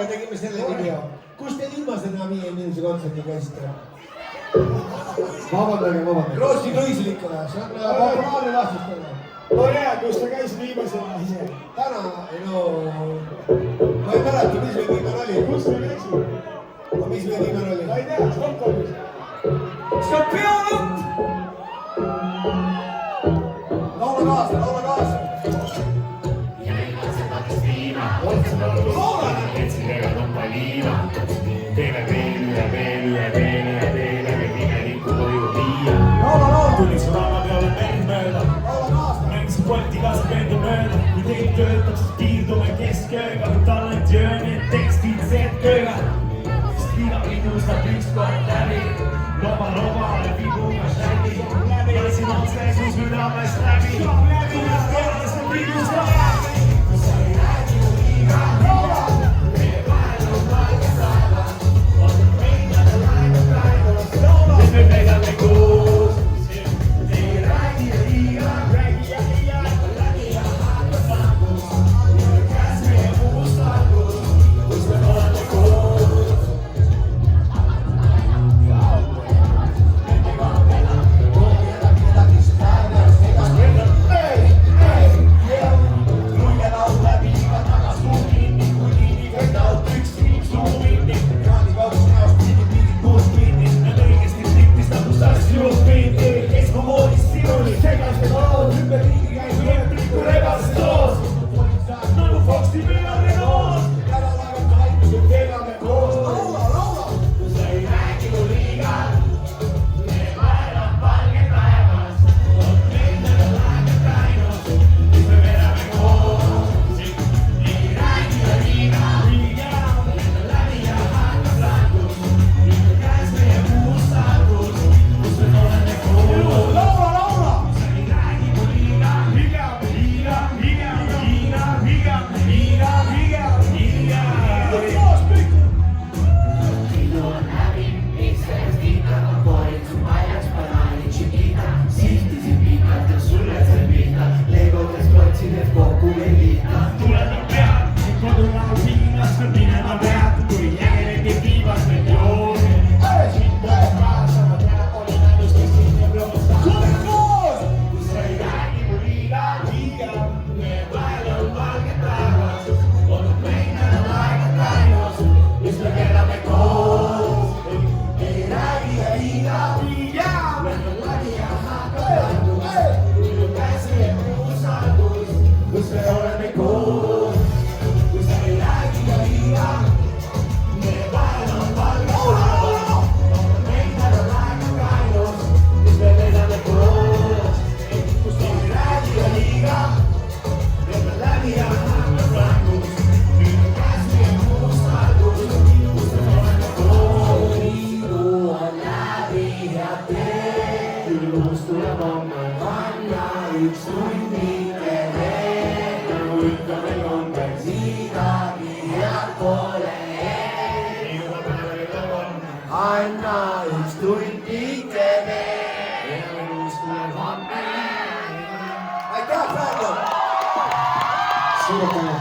Roogaga tegime selle video. Kus te viimased 5 inimese kontserdi käisite? Vabandage. Rootsi kõislikule, see on populaarne vastustada. No jää, kus sa käisid viimasena ise? Täna, ma ei mäleta, mis me viimane oli. Kus sa käisid? Mis me viimane oli? Ma ei tea, Stockholmis. See on pealõpp! Laula kaasa! Etsidega toppa liina. Teeme veel üle imelikku koju viia. Tulid su randa peale mäng mööda. Mängisin polti kaasa pendu mööda. Kui teid töötab, siis piirdume keskööga. Talent jööni, tekstid Z-kööga. Sest iga pidu saab ükskord läbi. Loba ja vibuga šäbi. Lasin otse su südamest läbi. Tuled korras on pidus läbi. Anna üks tund ikene. Aitäh, Pärnu! Suur tänu!